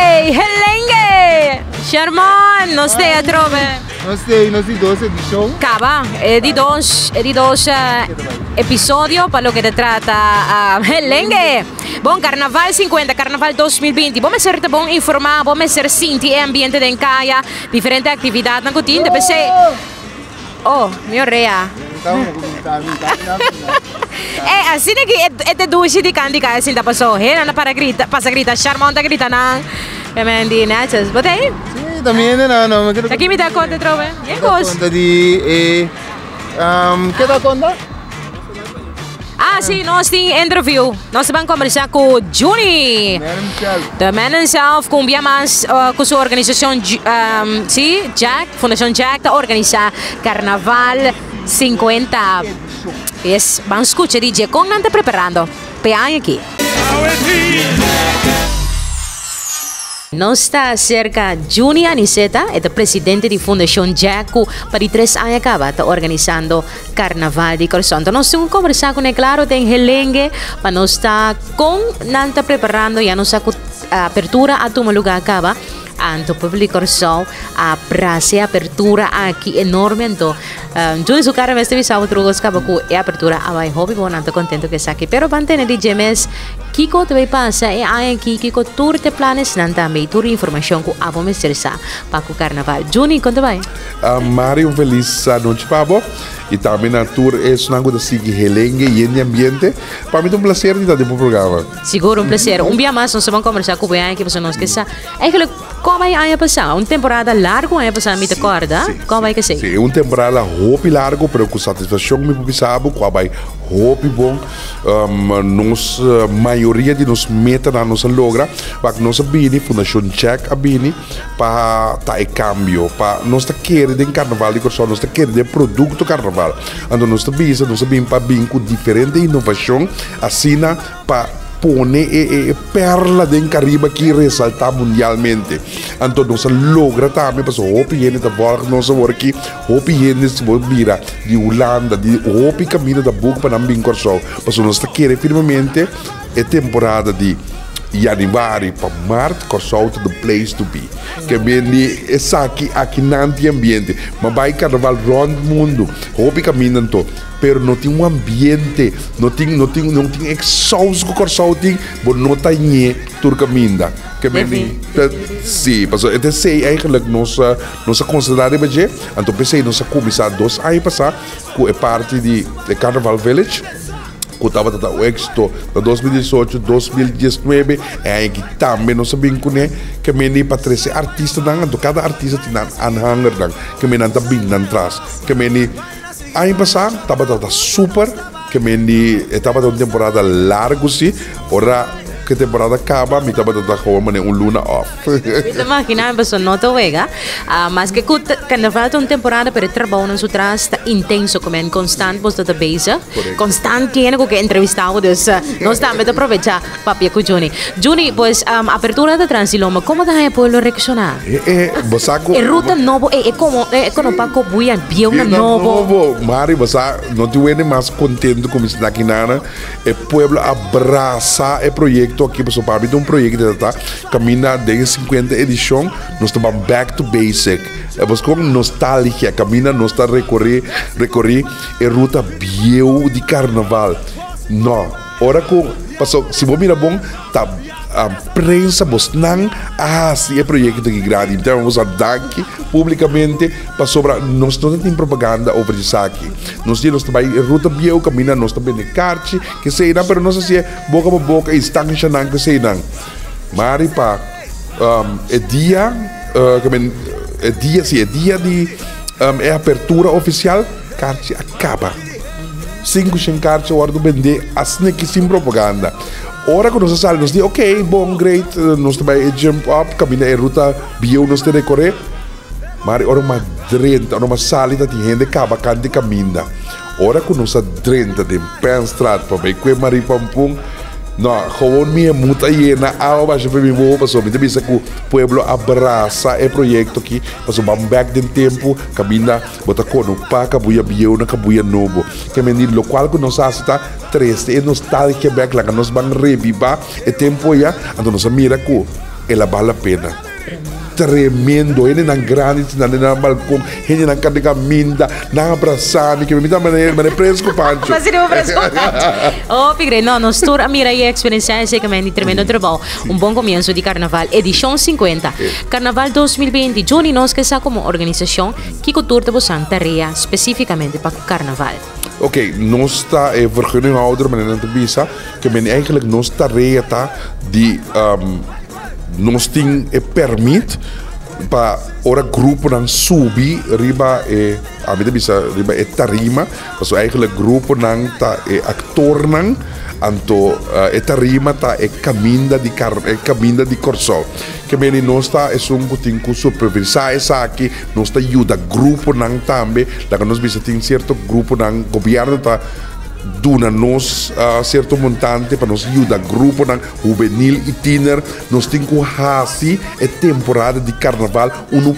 Helengue! Sherman, non stai a trove? Non stai 12 edition. Cava, di dos episodio para lo que te trata Helengue. Bom Carnaval 50, Carnaval 2020. Vamos ser te bom informar, vamos ser sinti e ambiente de encaia, diferente atividade na cotinha, pensei. Oh, mio rea. Assim que é duas de candica assim da pessoa, na para grita, passa grita, charmante grita não. É mendi, né? Vocês botei? Sim, também não. Aqui me dá conta, trove? É gosto. Conta de que dá conta? Sim, nós temos interview. Nós vamos conversar com o Juni. The man himself, com com sua organização, Jack, Fundação Jack, está organizando Carnaval 50. Yes, vamos escuchar DJ como não está preparando. Peão aqui. Nós está cerca Juni Aniceta, é o presidente da Fundação Jack, para 3 anos acaba, está organizando Carnaval de Coração. Então, nós temos que conversar com ele, claro, tem Helengue, para nós estar com, não está preparando, já nossa abertura a tomar lugar acaba. Anto público só a praça abertura aqui enorme então Juni su cara me este visado trugos cabo ku e apertura abai hobby bon anto contento que saque pero pantene di gemes kiko te vai passa e ai aqui kiko tour te planes nanta me tour informação ku abo me sersa pa ku carnaval Juni quanto vai Mario feliz noite pabo e também na tour é sonango da Sigi Helengue e em ambiente para mim é um prazer de estar no programa seguro um prazer dia mais nós vamos conversar com o Bianchi que você nos quer é que como vai a passar? Uma temporada larga vai passar me acorda? Como vai que ser? Sim, uma temporada roupa largo, pero com satisfação me pensava como vai roupa bom. Nós maioria de nós meta na nossa logra, porque nós abini Fundação Jack abini para tá e cambio, para nós tá querer de carnaval de Coração, nós tá querer de produto carnaval. Então nós tá bisa, nós tá bem para bem com diferente inovação, assim para pone perla de Caribe que ressalta mundialmente. Então nós logra também para hopi gente da volta nós aqui hopi gente se vira de Holanda de hopi caminho da boca para não bem corso. Para nós está querer firmemente é temporada de januari para março corso to the place to be. Que bem essa aqui nanti ambiente, mas vai carnaval round mundo hopi caminho então. Pero não tem ambiente, não tem exausto com corso tem, mas não tem turcaminda. Que bem, sim, passou. Então sei eigenlijk nossa considerada budget, então pensei nossa começar 2 anos passar com a parte de Carnaval Village. Que estava o êxito de 2018, 2019, e que também nós sabemos que me para 13 artistas, cada artista tem anhanger, que me não está bem atrás, que me ano passado estava super, que me estava uma temporada larga, sim, ora que a temporada acaba, me estava com luna off. Você imagina, pessoal, não te vega, mas que carnaval é uma temporada para trabalhar no trás está intenso, como é constante, você está base, constante tiene que entrevistar, dus nós estamos a aproveitar papia com Juni. Juni, pues apertura de Transiloma, como está pueblo reaccionar? É ruta novo, é como Paco Buia, bien novo. Mari, você não te vê mais contente como está aqui nada, é pueblo abraça o projeto aqui para mim um projeto que caminha desde 50 edição nós estamos back to basic é com nostalgia caminha nós está recorrer a ruta bio de carnaval não ora com passou se vou mirar bom tá a prensa bosnan se é projeto que grande então vamos a dar publicamente para sobra nós não tem propaganda over isso aqui nós temos também ruta bio caminha nós também de carte que sei não pero nós assim boca a boca estão enxanando que sei não mari pa é dia de apertura oficial carte acaba 5 carte hora do vender assim que sem propaganda. Ora que nós saímos, nós dizemos, ok, bom, great, nós também jump up, caminha a ruta bio, nós temos que correr. Mas ora uma drenta, ora uma salida de gente que acaba de caminhar. Ora que nós drenta de Penstraat, para ver que Maripampung, não, gewoon minha muita hiena, baixa para mim vou passou, me disse que o pueblo abraça o projeto aqui, passou back de tempo, caminha, bota cono, pa, cabuia bio, na cabuia novo, que me diz local que nós está triste, é nostálgica back lá, que nós vamos revivar o tempo já, então nós mira que ela vale a pena. Tremendo, ele não grande, não na balcão, ele não carrega minda, não abraçar, que me dá maneira fresco pancho. Mas não fresco. Oh, Pigre, no, nos tour a mira e experienciar esse que me tremendo trabalho. Um bom comienzo de Carnaval, edição 50. Carnaval 2020, Johnny nós que está como organização que tour de Santa Ria especificamente para Carnaval. Ok, nós está vergunninghouder, maar in de visa, que men eigenlijk nós tarefa tá de nós tem permit para ora grupo nang subi riba a vida bisa riba tarima, paso eigenlijk grupo nang ta actor nang anto tarima ta caminda di corso. Que bene nós está um cutin com supervisar essa aqui, nós está ajuda grupo nang tambe, lá que nós bisa tem certo grupo nang governo ta duna nos certo montante para nos ajudar grupo na juvenil e tiner nos tem que hasi a temporada de carnaval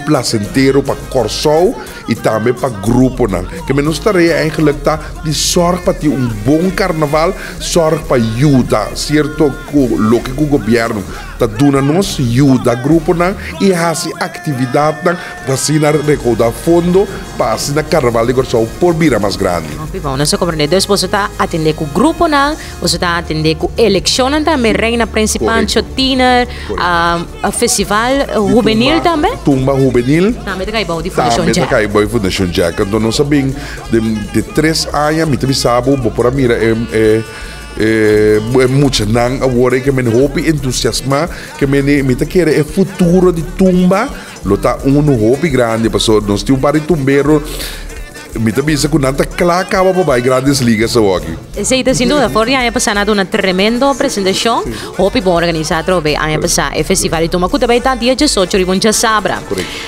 placentero para Corsol e também para grupo na que menos tarefa eigenlijk tá de zorg para ter bom carnaval zorg para ajudar certo lo que o governo tá duna nos ajuda grupo na e hasi atividade na para recaudar fundo para assinar carnaval de Corsol por vira mais grande. Bom, nós compreendemos você está atender com o grupo não, você está atender com eleição também, reina principal, tiner, a festival juvenil também. Tumba juvenil. Também tem que ir de Fundação Jack. Também tem que ir de Fundação Jack. Então nós sabemos de 3 anos, me também sabe, por mira muito nang agora que me hope entusiasma que me tá querer futuro de tumba, lo tá hope grande, passou nós temos para tumbeiro. Me também se com nada claro acaba para grandes ligas aqui. Sim, sem dúvida, foi ano passado uma tremenda apresentação. Hope bom organizar trove ano passado o festival de Tumba, que também tá dia 18 de junho sabra.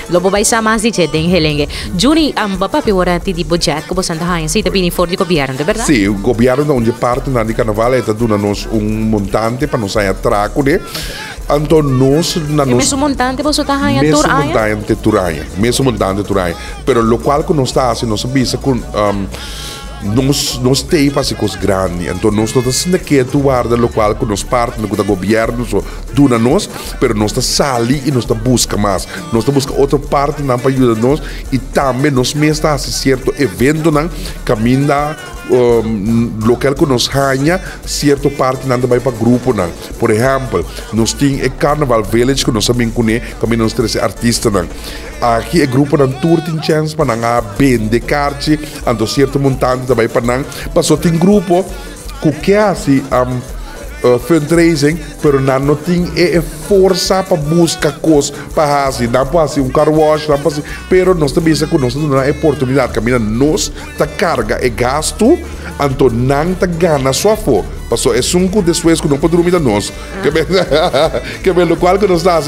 Logo vai ser mais de 7 em Helenge. Juni, papá piora ti tipo Jack, como Santa Rainha, se também for de governo, de verdade? Sim, o governo onde parte na de carnaval é dando nos montante para nos sair atraco, né? Então nós na nós mesmo montante você tá aí mesmo montante turanha, pero lo qual que nós está assim nós bisa com nós tem para coisas grandes, então nós estamos sendo que tu guarda lo qual que nós parte no governo so duna nós, pero nós está sali e nós está busca mais, nós está busca outra parte não para ajudar nós e também nós mesmo está assim certo evento não caminha local que nos ganha certa parte não vai para grupo não. Por exemplo, nós temos o Carnaval Village que nós sabemos que nós temos artistas não. Aqui é grupo não tour tem chance para não vender carte, então certo montante também para não. Passou tem grupo que é assim fundraising, pero não tem força para buscar coisas para fazer, não pode ser car wash, não pode ser, pero nós também se nós temos uma oportunidade, que nós tá carga e gasto, então não tá gana só for, passou é sunco depois que não pode dormir nós, que bem, lo qual que nós tá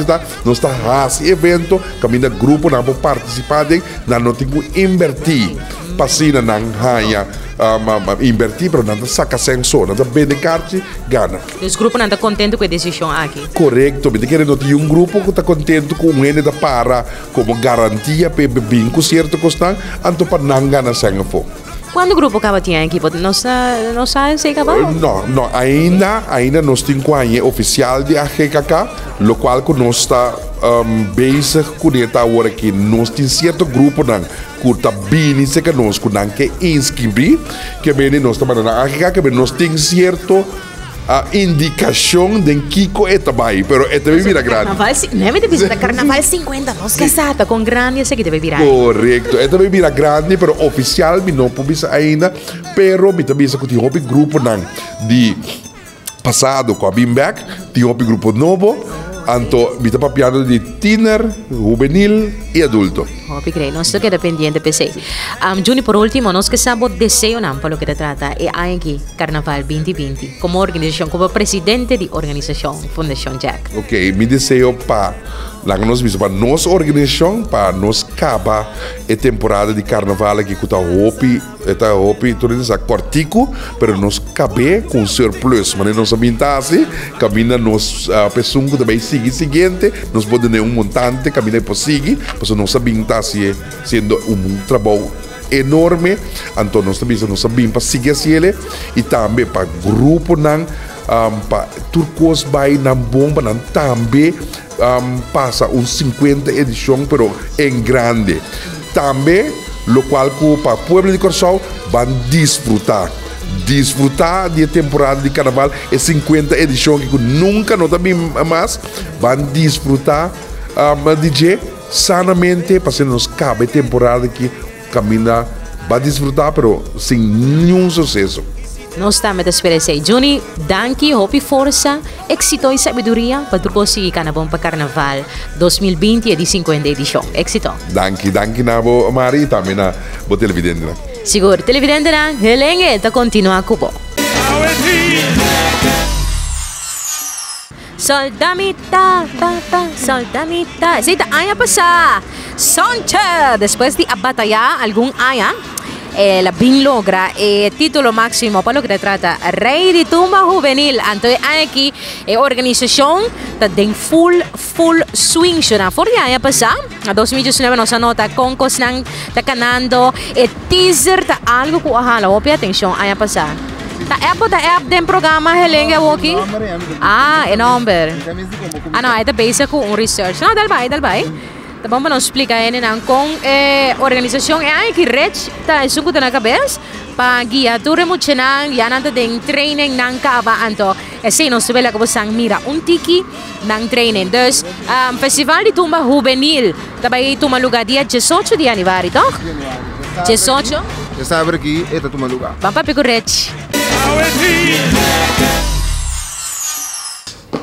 nós tá fazendo evento, que grupo não pode participar, não tem que invertir, passina não ganha invertir, pero não saca sensor, não vende carte, gana. Os grupos não estão contentes com a decisão aqui. Correto, me quer ter um grupo que está contente com ele da para como garantia para bem com certo custo, então para não ganhar sangue fogo. Quando o grupo acaba tinha equipe, não sabe se acabou? Não, ainda nós temos um oficial de AGKK, lo qual que nós está bezig com esta agora que nós temos certo grupo não, que está bem se que nós que inscrever, que bem nós estamos na AGKK, que nós temos certo a indicação de Kiko é também, pero é também vira grande. Não é me dizer Carnaval 50, nós que sata com grande esse que deve virar. Correto, é também vira grande, pero oficial me não publica ainda, pero me também se que tem grupo não de passado com a Bimback, tem grupo novo. Anto, me está papiando de tiner, juvenil e adulto. Picrei, nós estamos dependientes, PC. Juni, por último, nós que sabemos desejo não para o que se trata é aqui Carnaval 2020 como organização, como presidente de organização Fundação Jack. Ok, me desejo para nós mesmos, para nossa organização, para nós acabar a temporada de Carnaval aqui que está hopi, tudo isso cortico, pero nós cabe com surplus, mas nós sabemos assim, caminha nós pessoas que também seguinte, nós podemos montante, caminha por seguir, porque nós sabemos assim, sendo trabalho enorme, então nós também para seguir ele e também para grupo não para Turcos vai na bomba também passa 50 edição, pero em grande. Também, lo qual para o povo de Corsol vai desfrutar de temporada de carnaval é 50 edição que nunca não também mais vão desfrutar DJ sanamente para se nos cabe temporada que caminha vai desfrutar pero sem nenhum sucesso. Nós estamos a esperar Juni, danke, hope força, éxito e sabedoria para tu conseguir carnaval para carnaval 2020 e de 50 edição. Éxito. Danke na Mari também na bo televidente. Seguro, televidente na Helenge ta continua cupo. Soldamita, soldamita. Esta año pasa. Soncha. Después de batallar algún año, la BIN logra el título máximo para lo que trata Rey de Tumba Juvenil. Entonces, aquí organización de full swing. Por el año pasado, en 2019, nos anota concos nang ganando el teaser de algo que la opia atención año pasado. Ta app den programa Helenge Walkie? Ah, é number. Ah, não, é da base com um research. Não, dal vai. Tá bom, não explica ele não com organização é aí que rich tá isso que na cabeça para guiar tu remocionar já nada de training não cava anto é sei não se vê lá que você mira tiki não training. Dus festival de tumba juvenil também toma lugar dia 18 de janeiro, toch? 18? Já sabe aqui, é toma lugar. Vamos para Pico Rich.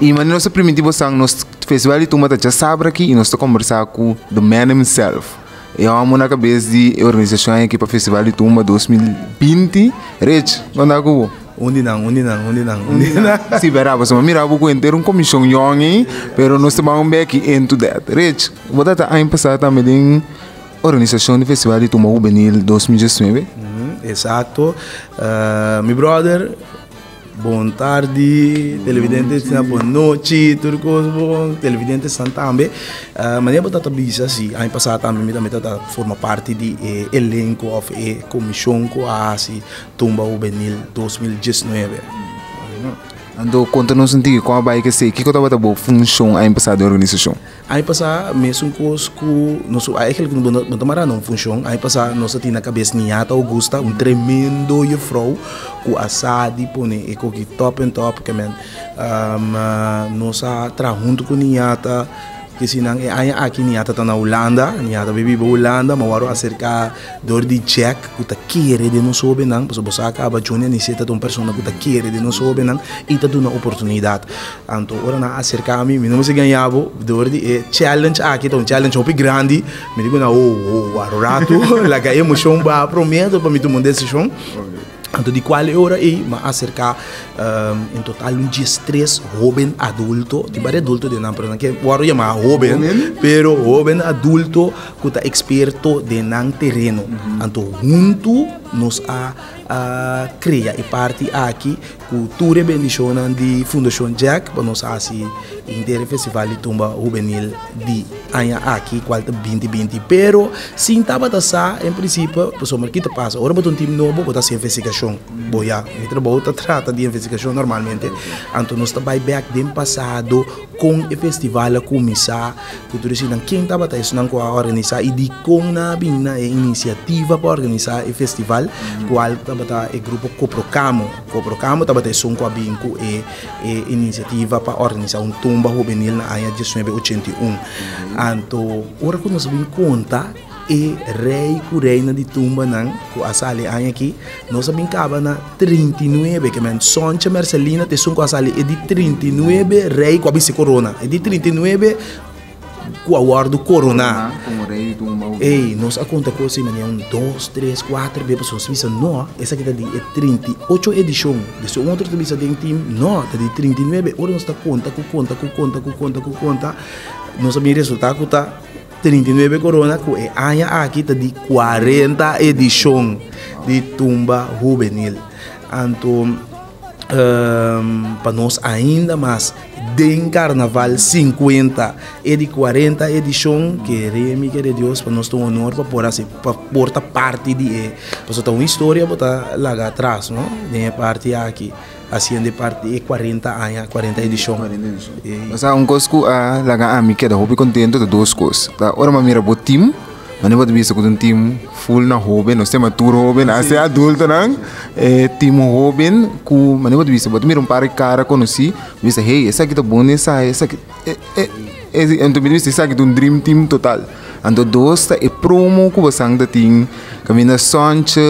E mas nossa primitivo sang nos festival de tumba já sabe aqui e nós estamos conversar com the man himself. Eu amo na cabeça de organização aqui para festival de tumba 2020. Rich, quando é que Onde não. Se verá, você vai mirar pouco inteiro comissão young, pero nós estamos back into that. Rich, você está a passar também em organização do festival de tumba juvenil 2019. Exato. Meu brother, boa tarde, televidentes, boa noite, turcos, bom, televidentes também. Mas eu vou bisa assim, ano passado também forma parte de elenco of comissão com a tumba juvenil 2019. Então, conta-nos um pouco como vai que sei, que estava a boa função ano passado da organização? Ano passado, mesmo que nós eigenlijk não tomara não função, ano passado nós tínhamos na cabeça Niata Augusta, tremendo frau, com a Sadi, pone com que top and top, que nós tra junto com Niata, que sinang aqui Niata tá na Holanda, Niata vive na Holanda, mas agora acerca de check, que tá querer de nós soube não, porque você acaba Junior Niseta de uma pessoa que tá querer de nós soube não, e tá dando uma oportunidade. Então, agora na acerca a mim, não se ganhava, de challenge aqui, um challenge um pouco grande, me digo na rato, lá que emoção ba prometo para me tomar decisão. Então, de qual hora é, mas acerca em total um dia 3 jovem adulto, de vários adultos de não que agora chama jovem, pero jovem adulto que está experto de não terreno. Então, junto nos cria e parte aqui cultura bendição de Fundação Jack para nós assim inteiro festival de tumba juvenil de ano aqui qual 2020, pero sim estava tá em princípio pessoa que tá passa agora botar um time novo botar sem investigação boia o trabalho trata de investigação normalmente então nós está back de passado com o festival a começar cultura assim quem estava tá isso não com a organizar e de com na bina iniciativa para organizar o festival qual estava tá o grupo Coprocamo estava tá som com a binco e iniciativa para organizar tumba juvenil na ano de 1981. Então, agora que nós vamos contar rei com reina de tumba não, com a sala aqui, nós brincava na 39, que é Soncha Marcelina, te som com a sala é de 39 rei com a bici corona, é de 39 com a guarda corona. Como rei de tumba. Ei, nós a conta com assim, mas 2, 3, 4 pessoas suíça não, essa aqui tá de 38 edição. Desse outro também tem time, não, tá de 39. Ora nós tá conta. Nós sabemos resultado que tá 39 corona, que é ano aqui tá de 40 edição de tumba juvenil. Então, para nós ainda mais de carnaval 50 e de 40 edição queremos que Deus para nós ter um honor para portar parte de você tem uma história para lá atrás não de parte aqui assim de parte 40 anos, 40 edição. Mas há coisa que a mim queda hobby contento de duas coisas. Tá, ora mas mira bot team, mas não pode ver com um team full na hobby, nós temos tour hobby, assim adulto não, team hobby, que mas não pode ver, pode mira par de cara conheci, dizer hey, essa aqui tá bom, essa aqui, então me diz essa aqui um dream team total. Ando dosta e promo que você anda tem Camina Sonche,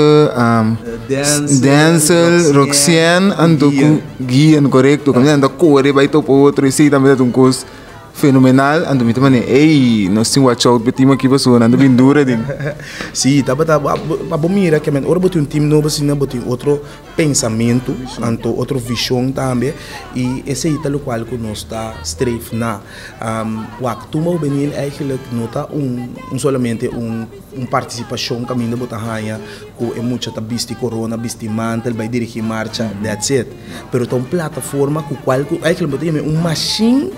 Denzel, Roxanne, ando com guia correto, Camina anda corre vai to outro e sei também um curso fenomenal, ando me também ei, nós temos watch out betima aqui pessoa, ando bem dura din. Sim, tá bom mira que men ora botar um time novo assim, botar outro pensamento, ando outro visão também e esse é o qual que nós está streef na o acto benil eigenlijk nota solamente participação caminho botar raia que é muita tá bisti corona bisti mantel vai dirigir marcha that's it pero tá plataforma com qual eigenlijk botar machine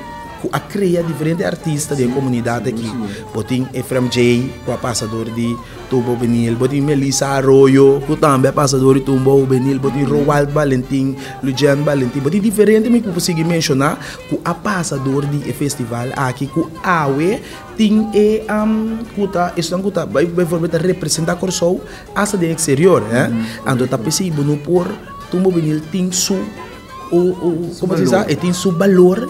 a criar diferentes artistas da comunidade aqui. Botim Efrem J, que é passador de Tumbo Benil, botim Melissa Arroyo, que também é passador de Tumbo Benil, botim Roald Valentim, Lucian Valentim, botim diferente me que consegui mencionar que é passador de festival aqui, que awe tem kuta estão kuta vai representar Corsou asa de exterior, ando tá possível no por Tumbo Benil tem su como se diz, tem seu valor,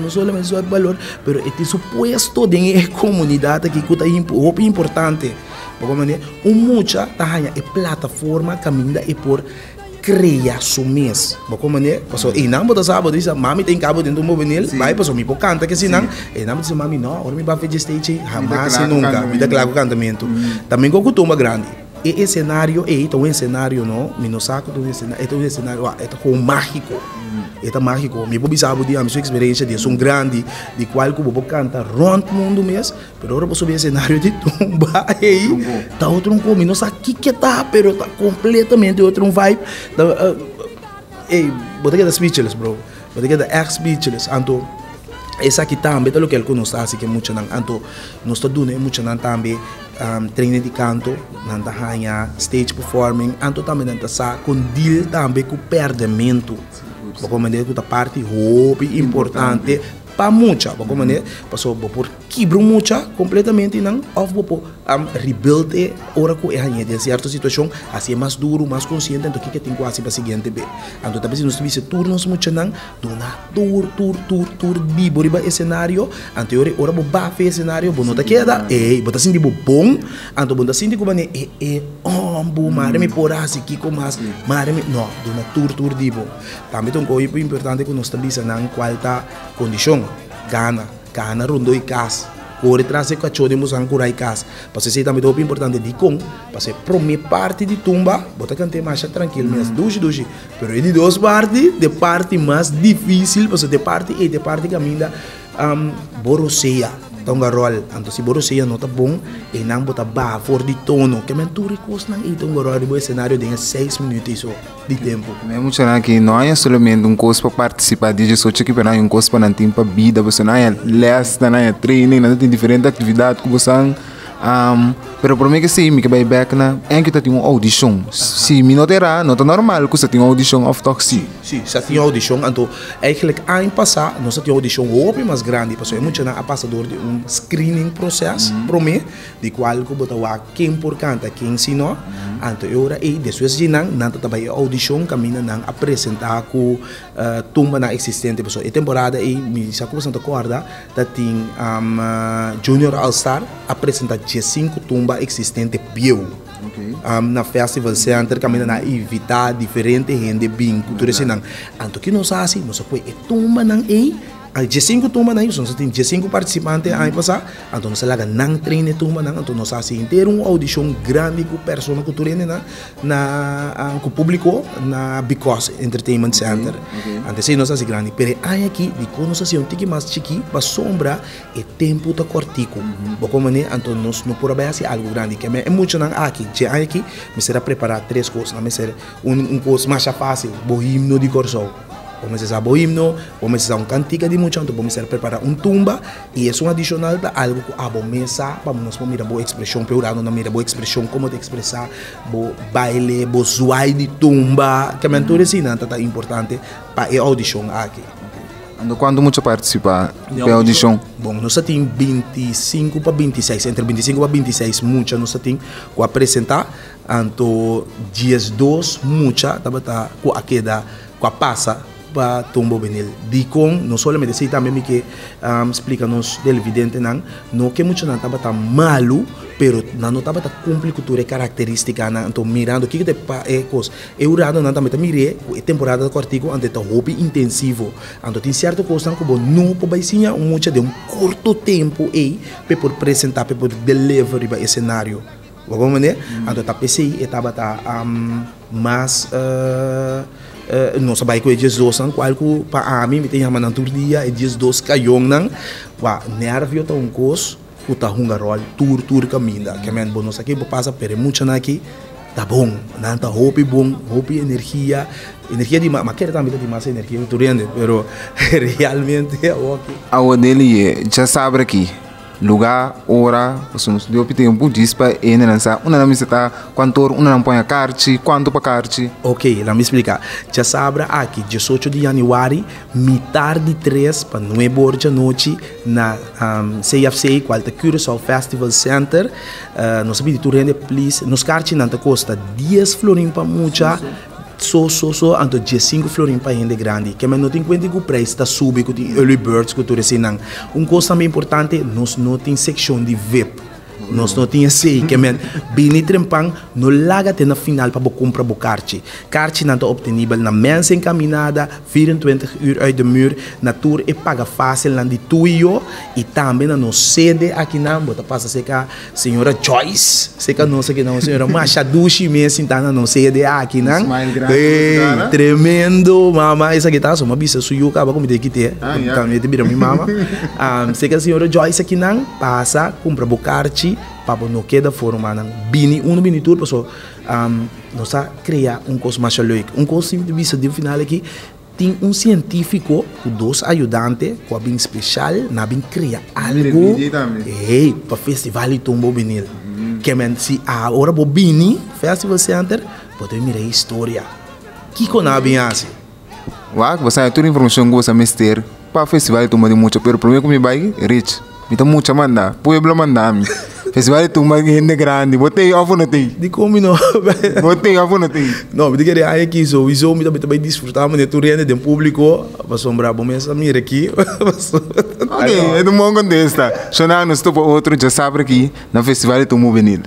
não somente seu valor, mas tem seu puesto dentro da comunidade que é importante. Porque muita tahanha é plataforma caminha é por criar seu mês. Porque e não botar sábado diz mami tem cabo dentro do movenil, vai para me canta que se não, e não diz mami não, agora me vai fazer stage, jamais e nunca, me dá claro cantamento. Também com cultura grande. E cenário um cenário não, me não saco do cenário, é um cenário, é mágico, é mágico. Me vou saber de a minha experiência de um grande, de qual que vou cantar rond mundo mesmo, pero agora vou subir cenário de tumba, tá outro me não sabe que tá, pero tá completamente outro vibe. Vou ter que dar speechless, bro, vou ter que dar speechless, então essa aqui também, é o que ele nos está assim que muito não, então nós estamos dando muito não também. Training de canto, nanta hanya stage performing, anto também nanta sa com deal também com perdimento. Porque é uma parte hobby importante para muita, porque passou por quebrar muita completamente não, ou por rebuild ora que é hanya de certa situação, assim é mais duro, mais consciente, então que tem quase para seguinte be. Então talvez nós tivesse turnos muito não, dona tour de boriba cenário, anterior ora bo ba fe cenário, bo nota queda, bota assim de bom, então bota assim de como bo mare me por assim que como mais mare me não, dona tour de bo. Também tem coisa importante que nós tivesse não qual tá condição, gana rondo e cas. Corre traz o cachorro de musang curai cas. Parce se também é importante de com, parce primeira parte de tumba, bota cante mais tranquilo, mas duji. Pero de duas partes, de parte mais difícil, parce de parte caminha Borussia. Então garol, então se Borussia não tá bom, e não bota ba for de tono, que men tu recurso não então garol de cenário de 6 minutos só de tempo. É muito legal que não é somente curso para participar de isso, que para curso para não ter para vida, você não é lesson, não é training, não tem diferentes atividades que você pero por mim que sim, me que vai back na é que tá tem uma audição. Se me não terá, não tá normal que você tem uma audição of toxi. Sim, já tem audição, então eigenlijk ano passado nós tem audição open mais grande, porque é muito na passador de screening processo, por mim, de qual que botar quem por canta, quem ensinou, então eu e depois de não tá também audição caminha não apresentar com tumba na existente pessoa. E temporada aí me saco você não acorda, tá tem Junior All Star apresentar 5 tumba existente bio. Na Festival Center caminha na evitar diferente gente bem cultura assim não. Então que nós assim, nós foi tumba não de 5 tumba não, nós tem 5 participantes ano passado, então nós lá não treine tumba não, então nós assim ter uma audição grande com pessoa cultura na com público na Because Entertainment Center. Então se nós assim grande, pero aí aqui de quando nós assim um tique mais chiqui, para sombra e tempo tá cortico. Como né, então nós não por assim algo grande que é muito não aqui, já aqui me será preparar 3 coisas, não me será um coisa mais fácil, o himno de Corsou. vamos a o himno, vamos a un cantica de mucho, entonces vamos a preparar un tumba y es un adicional para algo que a mesa, para nos mirar boa expresión, pero no mira boa expresión, como te expresar, bo baile, bo zuai de tumba, que me entonces sí, nada tan importante para a audição aqui. Quando muito participa da audição? Bom, nós temos 25 para 26, entre 25 para 26, muita nós temos que apresentar, então dias 2, muita, tá com a queda, com a passa para Tombo Benil. Dicom, não somente sei também que explica-nos do evidente não que muito não tá malo, pero não tá cumprir cultura característica não, então mirando o que te é coisa, eu rado não também mirei a temporada do cortico ante tá hobby intensivo, então tem certo coisa que não pode ensinar muito de curto tempo aí para por apresentar, para por delivery para cenário. Vamos ver, então tá pensei estava mais não sabia que é dias 2 não qual que para mim me tem a manan dia é dias 2 caiong não wa nervio tá coisa que tá hungarol tour caminha que men bonus aqui passa per muito aqui tá bom não tá hope bom hope energia de mas quer também de mais energia tu rende pero realmente é ok a o dele já sabe aqui lugar, hora, nós deu tempo diz para ele lançar, uma não me está quanto uma não põe a carte, quanto para carte. Ok, lá me explicar. Já sabe aqui, 18 de janeiro, metade de 3 para 9 horas da noite na CFC, qual é Curaçao Festival Center. Nós sabemos que tu rende, please. Nos carte não custa 10 florins para muita. Então dia 5 florin para gente grande que mas não tem conta que o preço está subindo com os early birds que tu recebem coisa também importante nós não tem seção de VIP nós não tem assim que mas bem trempang não larga até na final para comprar o carte não está obtenível na mensa encaminhada 24 horas uit de muur na tour e paga fácil na de tuyo e também na nossa sede aqui na bota passa seca senhora Joyce seca nossa aqui não senhora Machadushi mesmo tá na nossa sede aqui na tremendo mama essa aqui tá só uma bisa suyu acaba como de que ter também te vira minha mama seca senhora Joyce aqui na passa compra o carte para não queda forma não bini tour pessoal nós criar coisa mais lógico coisa de vista de final aqui tem científico com 2 ajudantes que é bem especial na bem criar algo para festival de Tombo Benil que men se agora o bini festival center pode mirar a história que na bem assim você tem toda a informação que você mestre para festival de Tombo de muito pero primeiro que me vai rich me tá muito manda pueblo mandar festival de Tumba gente grande, botei ovo não tem. De como não? Botei ovo não tem. Não, me diga aí que isso, me também desfrutar, mas tu rende de público, para sombrar bom mesmo mira aqui. Ok, é do bom contexto. Só não nos topa outro já sabe aqui na festival de Tumba Benil.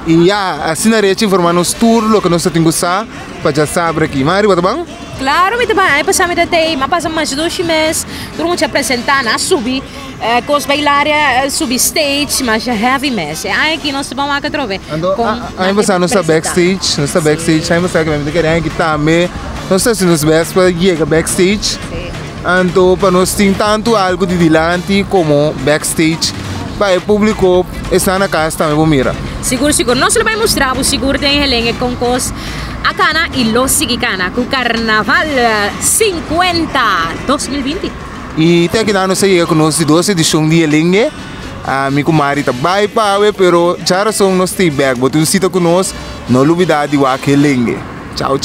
E já assim na rede informar-nos tudo o que nós temos que usar para já saber aqui. Mari, bota bom? Claro, muito bem. Aí passamos até, mas passamos mais 2 meses. Todo mundo se apresentar, subir, com os bailários, subir stage, mas heavy mess. Aí aqui nós vamos a trover. Aí passamos no backstage, aí passamos que vai querer que também, nós estamos best para ir backstage. Então, para nós tem tanto algo de delante como backstage. Para o público está na casa também, vou mirar. Seguro. Nós vamos mostrar, seguro tem relenge com coisas. A cana e los sigicana com Carnaval 50 2020. E tem que dar nos aí conosco 12 edição de Elinge. A minha comadre tá bem para pero já são nós tem back, botou cita conosco, não novidade o aqui Elinge. Tchau.